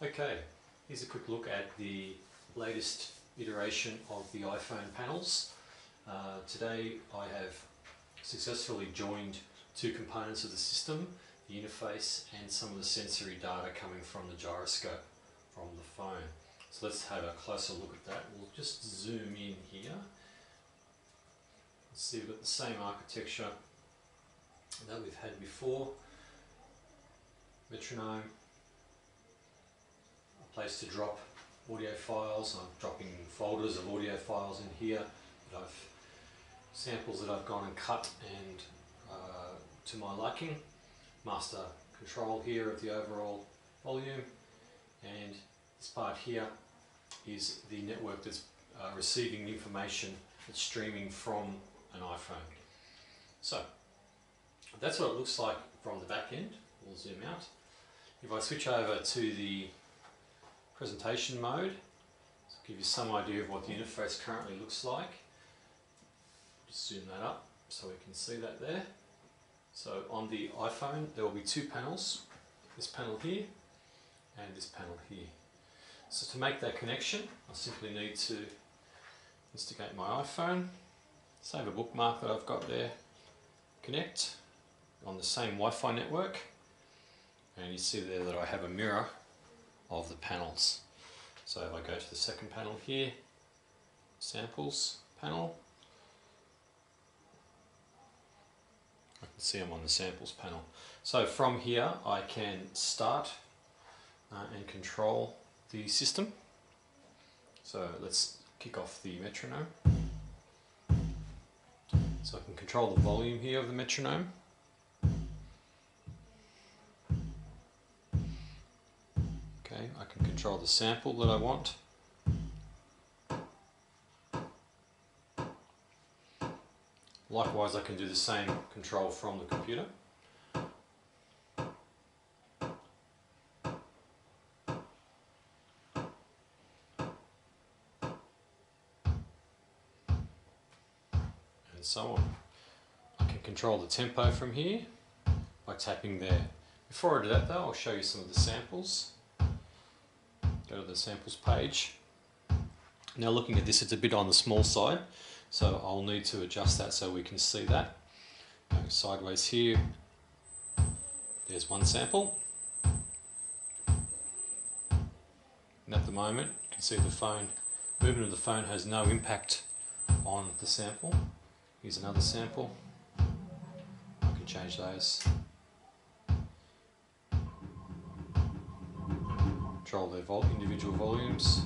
Okay, here's a quick look at the latest iteration of the iPhone panels. Today I have successfully joined two components of the system, the interface and some of the sensory data coming from the gyroscope from the phone. So let's have a closer look at that. We'll just zoom in here. Let's see, we've got the same architecture that we've had before. Metronome, a place to drop audio files. I'm dropping folders of audio files in here that samples that I've gone and cut and to my liking. Master control here of the overall volume, and this part here is the network that's receiving information that's streaming from an iPhone. So that's what it looks like from the back end. We'll zoom out. If I switch over to the presentation mode, to give you some idea of what the interface currently looks like. Just zoom that up so we can see that there. So on the iPhone there will be two panels, this panel here and this panel here. So to make that connection I simply need to instigate my iPhone, save a bookmark that I've got there, connect on the same Wi-Fi network, and you see there that I have a mirror of the panels. So if I go to the second panel here, samples panel, I can see I'm on the samples panel. So from here I can start and control the system. So let's kick off the metronome. So I can control the volume here of the metronome. Okay, I can control the sample that I want. Likewise, I can do the same control from the computer. And so on. I can control the tempo from here by tapping there. Before I do that though, I'll show you some of the samples. Go to the samples page. Now looking at this, it's a bit on the small side, so I'll need to adjust that so we can see that. Go sideways here, there's one sample. And at the moment, you can see the movement of the phone has no impact on the sample. Here's another sample. I can change those. Control their individual volumes.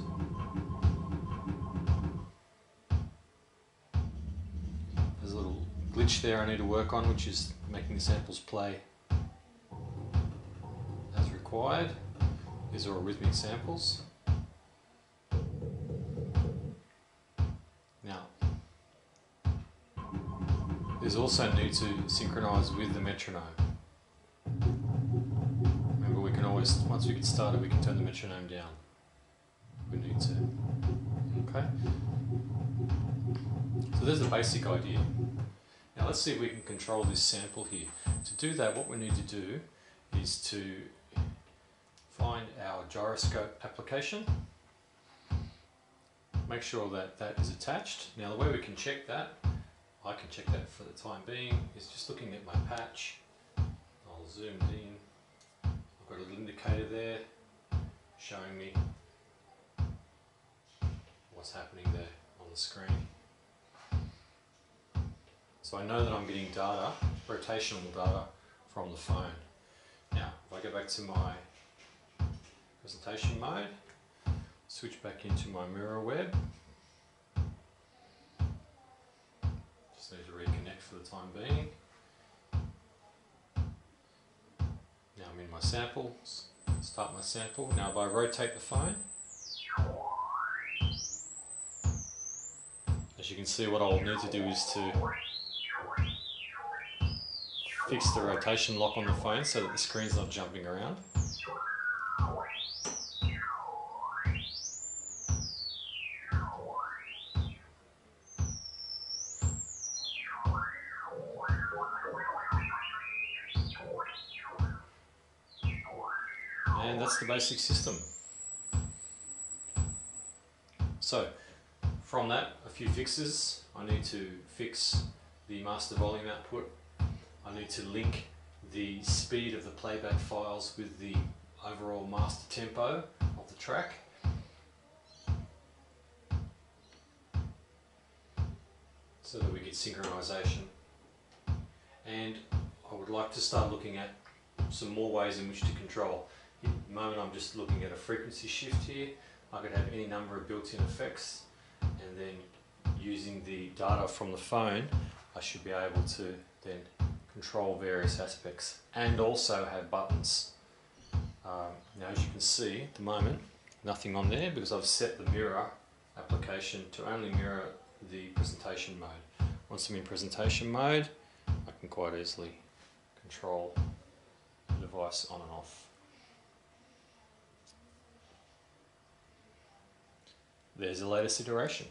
There's a little glitch there I need to work on, which is making the samples play as required. These are all rhythmic samples. Now, there's also a need to synchronize with the metronome. We can always, once we get started, we can turn the metronome down if we need to. Okay? So there's the basic idea. Now let's see if we can control this sample here. To do that, what we need to do is to find our gyroscope application. Make sure that that is attached. Now the way we can check that, I can check that for the time being, is just looking at my patch. I'll zoom in. Got a little indicator there showing me what's happening there on the screen. So I know that I'm getting data, rotational data from the phone. Now, if I go back to my presentation mode, switch back into my mirror web. Just need to reconnect for the time being. Now I'm in my samples, start my sample. Now if I rotate the phone, as you can see, what I'll need to do is to fix the rotation lock on the phone so that the screen's not jumping around. And that's the basic system. So from that, a few fixes. I need to fix the master volume output. I need to link the speed of the playback files with the overall master tempo of the track. So that we get synchronization. And I would like to start looking at some more ways in which to control. At the moment I'm just looking at a frequency shift here. I could have any number of built-in effects, and then using the data from the phone I should be able to then control various aspects and also have buttons. Now as you can see at the moment, nothing on there because I've set the mirror application to only mirror the presentation mode. Once I'm in presentation mode, I can quite easily control the device on and off. There's the latest iteration.